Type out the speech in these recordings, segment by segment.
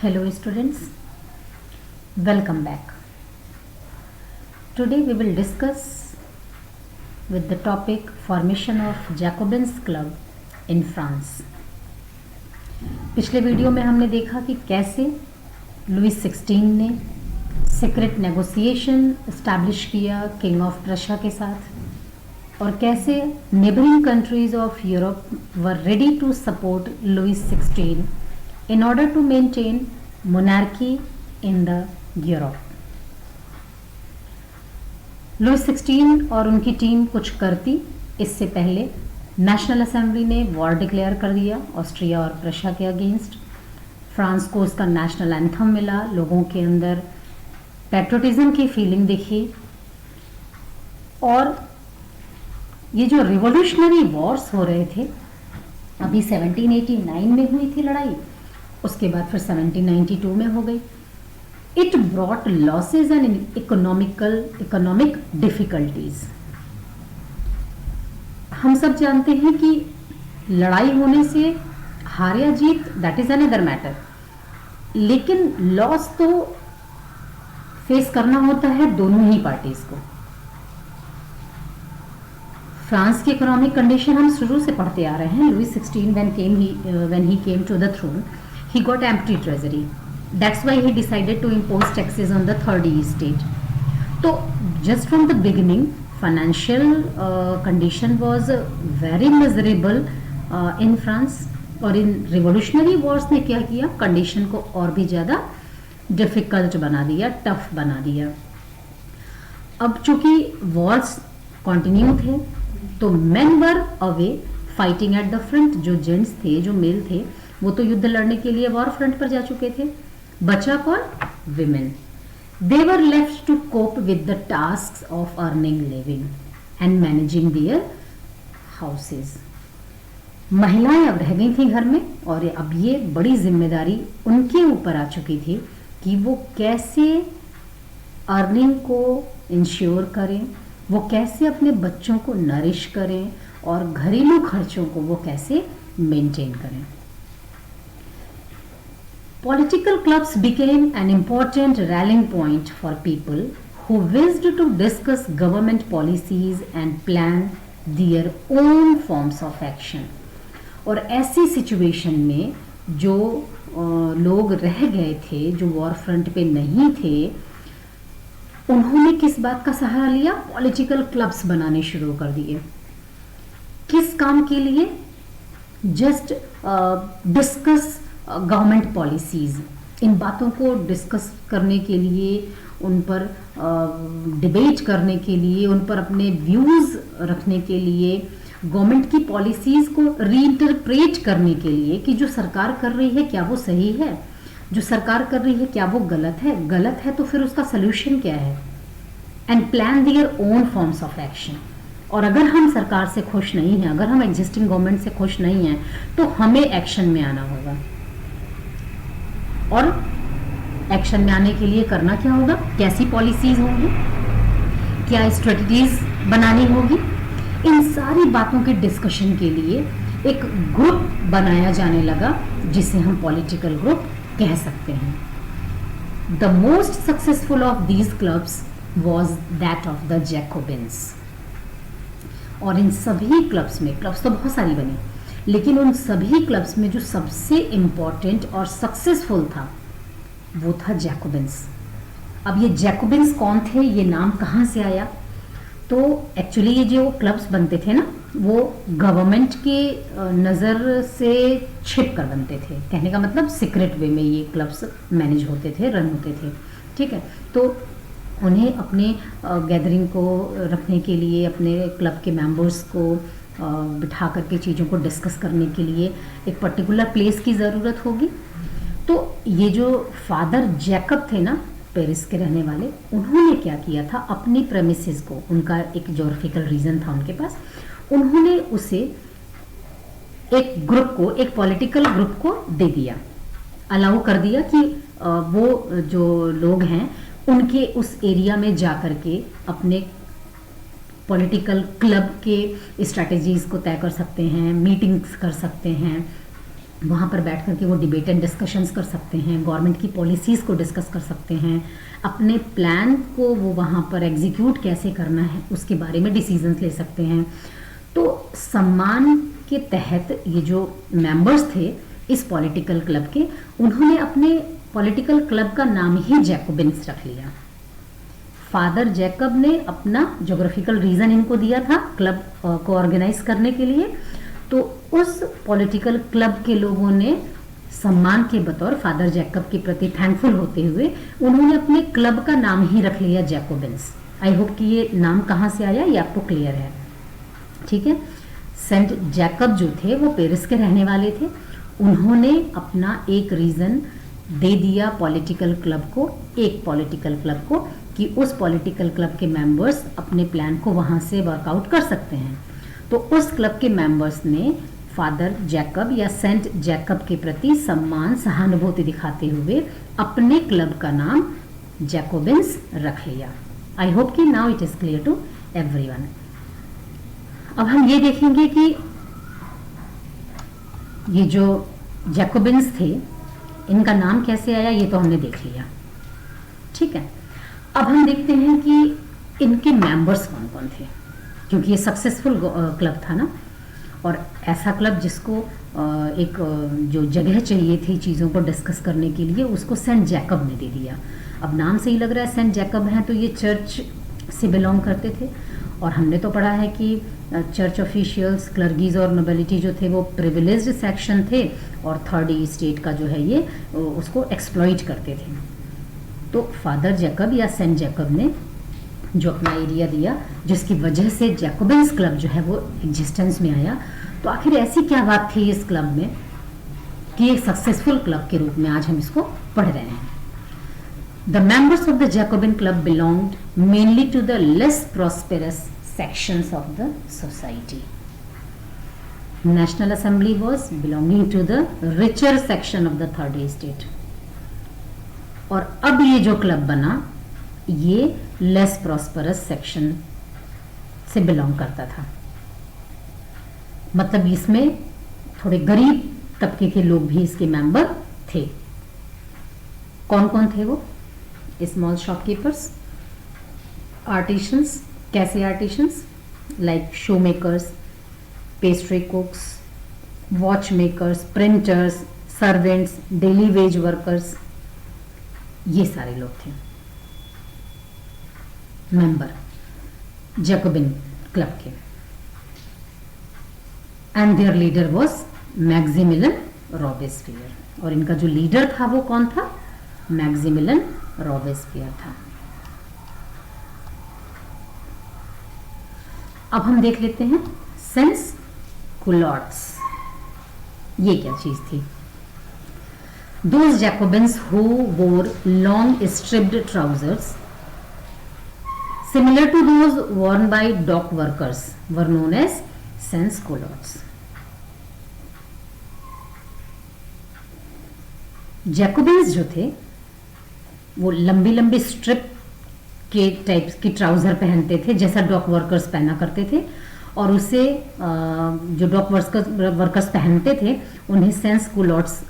Hello students, welcome back. Today we will discuss with the topic formation of Jacobins Club in France. पिछले video में हमने देखा कि कैसे लुईस 16 ने सीक्रेट नेगोशिएशन इस्टेब्लिश किया किंग ऑफ प्रशा के साथ और कैसे neighbouring countries of Europe were ready to support Louis 16 in order to maintain monarchy in the Europe. Louis 16 और उनकी टीम कुछ करती इससे पहले नेशनल असेंबली ने वॉर डिक्लेयर कर दिया ऑस्ट्रिया और प्रशा के अगेंस्ट। फ्रांस को उसका नेशनल एंथम मिला, लोगों के अंदर पैट्रियोटिज्म की फीलिंग दिखी और ये जो रिवोल्यूशनरी वॉर्स हो रहे थे, अभी 1789 में हुई थी लड़ाई, उसके बाद फिर 1792 में हो गई। It brought losses and economic difficulties. हम सब जानते हैं कि लड़ाई होने से हार या जीत दैट इज अनदर मैटर, लेकिन लॉस तो फेस करना होता है दोनों ही पार्टीज को। फ्रांस की इकोनॉमिक कंडीशन हम शुरू से पढ़ते आ रहे हैं। Louis 16 when he came to the throne, he got empty treasury. That's why he decided to impose taxes on the third estate. So just from the beginning, financial condition was very miserable in France. और इन revolutionary wars ने क्या किया, condition को और भी ज़्यादा difficult बना दिया, टफ बना दिया। अब चूंकि वॉर्स कंटिन्यू थे तो men were away fighting at the front। जो जेंट्स थे, जो मेल थे, वो तो युद्ध लड़ने के लिए वॉर फ्रंट पर जा चुके थे। बचा कौन? Women. They were left to cope with the tasks of earning living and managing their houses. महिलाएं अब रह गई थी घर में और अब ये बड़ी जिम्मेदारी उनके ऊपर आ चुकी थी कि वो कैसे अर्निंग को इंश्योर करें, वो कैसे अपने बच्चों को नरिश करें और घरेलू खर्चों को वो कैसे मेंटेन करें। Political clubs became an important rallying point for people who wished to discuss government policies and plan their own forms of action. और ऐसी सिचुएशन में जो लोग रह गए थे, जो वॉर फ्रंट पे नहीं थे, उन्होंने किस बात का सहारा लिया? पॉलिटिकल क्लब्स बनाने शुरू कर दिए। किस काम के लिए? Just discuss government policies. इन बातों को डिस्कस करने के लिए, उन पर डिबेट करने के लिए, उन पर अपने व्यूज़ रखने के लिए, गवर्नमेंट की पॉलिसीज को रीइंटरप्रेट करने के लिए कि जो सरकार कर रही है क्या वो सही है, जो सरकार कर रही है क्या वो गलत है, गलत है तो फिर उसका सल्यूशन क्या है, and plan their own forms of action. और अगर हम सरकार से खुश नहीं हैं, अगर हम एग्जिस्टिंग गवर्नमेंट से खुश नहीं हैं, तो हमें एक्शन में आना होगा। और एक्शन में आने के लिए करना क्या होगा? कैसी पॉलिसीज होंगी, क्या स्ट्रेटजीज बनानी होगी, इन सारी बातों के डिस्कशन के लिए एक ग्रुप बनाया जाने लगा जिसे हम पॉलिटिकल ग्रुप कह सकते हैं। The most successful of these clubs was that of the Jacobins. और इन सभी क्लब्स में, क्लब्स तो बहुत सारी बनी, लेकिन उन सभी क्लब्स में जो सबसे इम्पॉर्टेंट और सक्सेसफुल था वो था जैकोबिन्स। अब ये जैकोबिन्स कौन थे, ये नाम कहाँ से आया? तो एक्चुअली ये जो क्लब्स बनते थे ना, वो गवर्नमेंट के नज़र से छिप कर बनते थे। कहने का मतलब सीक्रेट वे में ये क्लब्स मैनेज होते थे, रन होते थे। ठीक है, तो उन्हें अपने गैदरिंग को रखने के लिए, अपने क्लब के मेंबर्स को बिठा करके चीज़ों को डिस्कस करने के लिए एक पर्टिकुलर प्लेस की ज़रूरत होगी। तो ये जो फादर जैकब थे ना, पेरिस के रहने वाले, उन्होंने क्या किया था, अपनी प्रेमिसेस को, उनका एक जोग्राफिकल रीजन था उनके पास, उन्होंने उसे एक ग्रुप को, एक पॉलिटिकल ग्रुप को दे दिया, अलाउ कर दिया कि वो जो लोग हैं उनके उस एरिया में जा कर के अपने पॉलिटिकल क्लब के स्ट्रैटेजीज को तय कर सकते हैं, मीटिंग्स कर सकते हैं, वहाँ पर बैठ कर के वो डिबेट एंड डिस्कशंस कर सकते हैं, गवर्नमेंट की पॉलिसीज़ को डिस्कस कर सकते हैं, अपने प्लान को वो वहाँ पर एग्जीक्यूट कैसे करना है उसके बारे में डिसीजंस ले सकते हैं। तो सम्मान के तहत ये जो मेंबर्स थे इस पॉलिटिकल क्लब के, उन्होंने अपने पॉलिटिकल क्लब का नाम ही जैकोबिन्स रख लिया। फादर जैकब ने अपना ज्योग्राफिकल रीजन इनको दिया था क्लब को ऑर्गेनाइज करने के लिए, तो उस पॉलिटिकल क्लब के लोगों ने सम्मान के बतौर फादर जैकब के प्रति थैंकफुल होते हुए उन्होंने अपने क्लब का नाम ही रख लिया जैकोबिन्स। आई होप कि ये नाम कहाँ से आया ये आपको क्लियर है, ठीक है। सेंट जैकब जो थे वो पेरिस के रहने वाले थे, उन्होंने अपना एक रीजन दे दिया पॉलिटिकल क्लब को, एक पॉलिटिकल क्लब को, कि उस पॉलिटिकल क्लब के मेंबर्स अपने प्लान को वहाँ से वर्कआउट कर सकते हैं। तो उस क्लब के मेंबर्स ने फादर जैकब या सेंट जैकब के प्रति सम्मान सहानुभूति दिखाते हुए अपने क्लब का नाम जैकोबिन्स रख लिया। आई होप कि now it is clear to everyone. अब हम ये देखेंगे कि ये जो जैकोबिन्स थे इनका नाम कैसे आया, ये तो हमने देख लिया, ठीक है। अब हम देखते हैं कि इनके मेंबर्स कौन कौन थे, क्योंकि ये सक्सेसफुल क्लब था ना, और ऐसा क्लब जिसको एक जो जगह चाहिए थी चीज़ों को डिस्कस करने के लिए, उसको सेंट जैकब ने दे दिया। अब नाम से ही लग रहा है सेंट जैकब हैं, तो ये चर्च से बिलोंग करते थे, और हमने तो पढ़ा है कि चर्च ऑफिशियल्स, क्लर्गीज और नोबिलिटी जो थे वो प्रिविलेज्ड सेक्शन थे, और थर्ड स्टेट का जो है ये उसको एक्सप्लॉइट करते थे। तो फादर जैकब या सेंट जैकब ने जो अपना एरिया दिया, जिसकी वजह से जैकोबिन्स क्लब जो है वो एग्जिस्टेंस में आया। तो आखिर ऐसी क्या बात थी इस क्लब में कि एक सक्सेसफुल क्लब के रूप में आज हम इसको पढ़ रहे हैं। The members of the Jacobin club belonged mainly to the less prosperous sections of the society. National Assembly was belonging to the richer section of the third estate. और अब ये जो क्लब बना ये लेस प्रॉस्परस सेक्शन से belong करता था, मतलब इसमें थोड़े गरीब तबके के लोग भी इसके मेंबर थे। कौन कौन थे वो? स्मॉल शॉपकीपर्स, आर्टिशंस, कैसे artisans like show makers, pastry कुक्स, watch makers, printers, servants, daily veg workers, ये सारे लोग थे मेंबर जैकोबिन क्लब के। And there leader was Maximilian Robespierre, और इनका जो लीडर था वो कौन था? मैक्सिमिलियन रॉबेस्पियर था। अब हम देख लेते हैं सेंस कुलॉट्स, ये क्या चीज थी? Those Jacobins who wore long stripped trousers similar to those worn by dock workers were known as sans culottes. Jacobins जो थे वो लंबी लंबी स्ट्रिप के टाइप की ट्राउजर पहनते थे, जैसा डॉक वर्कर्स पहना करते थे, और उसे जो डॉक वर्कर्स पहनते थे उन्हें सेंस कुलॉट्स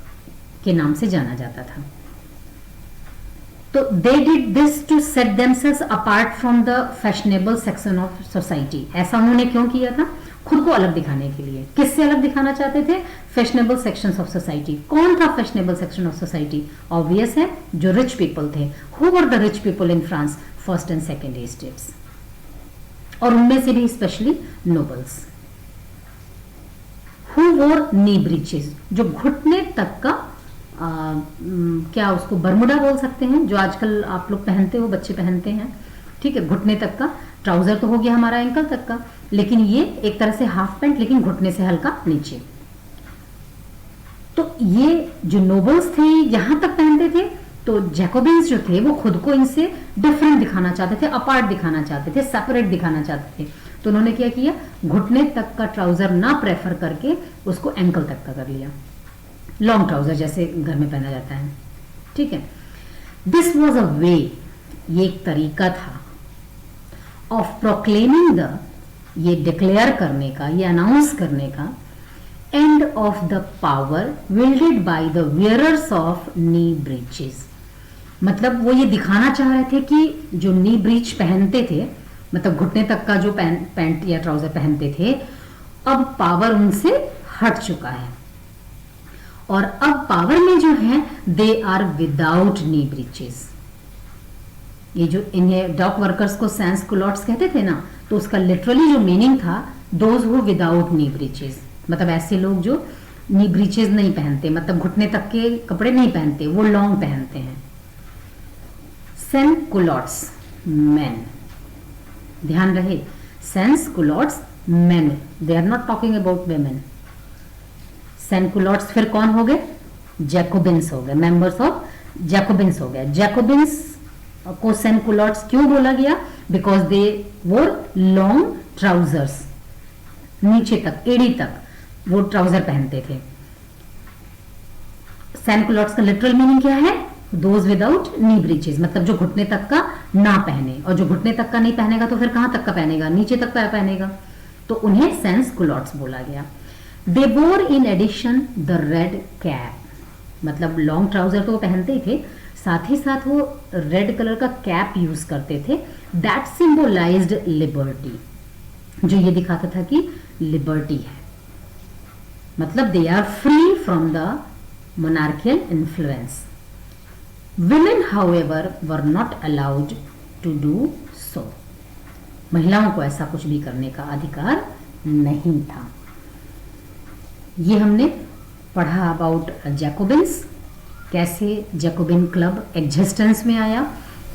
के नाम से जाना जाता था। तो they did this to set themselves apart from the fashionable section of society. ऐसा उन्होंने क्यों किया था? खुद को अलग दिखाने के लिए। किससे अलग दिखाना चाहते थे? Fashionable sections of society. कौन था fashionable section of society? Obvious है, जो रिच पीपल थे। Who were the rich people in France? First and second estates, और उनमें से भी स्पेशली नोबल्स। हु वोर नी ब्रीचेस, जो घुटने तक का क्या उसको बरमुडा बोल सकते हैं, जो आजकल आप लोग पहनते हो, बच्चे पहनते हैं, ठीक है। घुटने तक का ट्राउजर तो हो गया हमारा एंकल तक का, लेकिन ये एक तरह से हाफ पैंट, लेकिन घुटने से हल्का नीचे। तो ये जो नोबल्स थे यहां तक पहनते थे, तो जैकोबिन्स जो थे वो खुद को इनसे डिफरेंट दिखाना चाहते थे, अपार्ट दिखाना चाहते थे, सेपरेट दिखाना चाहते थे। तो उन्होंने क्या किया? घुटने तक का ट्राउजर ना प्रेफर करके उसको एंकल तक का कर लिया, लॉन्ग ट्राउजर जैसे घर में पहना जाता है, ठीक है। दिस वॉज अ वे, ये एक तरीका था, ऑफ प्रोक्लेमिंग द, ये डिक्लेयर करने का, ये अनाउंस करने का, end of the power wielded by the wearers of knee breeches। मतलब वो ये दिखाना चाह रहे थे कि जो नी ब्रीच पहनते थे, मतलब घुटने तक का जो पैंट या ट्राउजर पहनते थे, अब पावर उनसे हट चुका है और अब पावर में जो है they are without knee breeches. ये जो इन्हें डॉक वर्कर्स को सैंस कुलॉट्स कहते थे ना, तो उसका लिटरली जो मीनिंग था those who without knee breeches, मतलब ऐसे लोग जो नी ब्रीचेस नहीं पहनते, मतलब घुटने तक के कपड़े नहीं पहनते, वो लॉन्ग पहनते हैं। सैन कुलॉट्स मेन, ध्यान रहे sans culottes men, they are not talking about women. Sans culottes फिर कौन हो गए? जैकोबिन्स हो गए, मेंबर्स ऑफ जैकोबिन्स हो गए। जैकोबिन्स को सैन कुलॉट्स क्यों बोला गया? बिकॉज दे वोर लॉन्ग ट्राउजर्स, नीचे तक एड़ी तक वो ट्राउजर पहनते थे। सैन कुलॉट्स का लिटरल मीनिंग क्या है? दोज विदाउट नी ब्रीचेस, मतलब जो घुटने तक का ना पहने, और जो घुटने तक का नहीं पहनेगा तो फिर कहां तक का पहनेगा? नीचे तक का पहनेगा, तो उन्हें सैंस कुलॉट्स बोला गया। They wore in addition the red cap, मतलब लॉन्ग ट्राउजर तो वो पहनते ही थे, साथ ही साथ वो रेड कलर का कैप यूज करते थे। दैट सिंबलाइज्ड लिबर्टी, जो ये दिखाता था कि लिबर्टी है, मतलब they are free from the monarchical influence. Women, however, were not allowed to do so. महिलाओं को ऐसा कुछ भी करने का अधिकार नहीं था। ये हमने पढ़ा अबाउट जैकोबिन्स, कैसे जैकोबिन क्लब एग्जिस्टेंस में आया,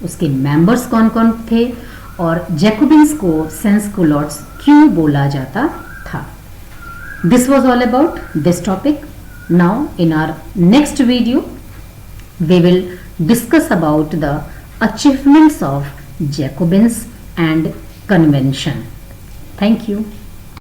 उसके मेंबर्स कौन कौन थे, और जैकोबिन्स को सैंस कुलॉट्स क्यों बोला जाता था। This was all about this topic. Now in our next video we will discuss about the achievements of Jacobins and convention. Thank you.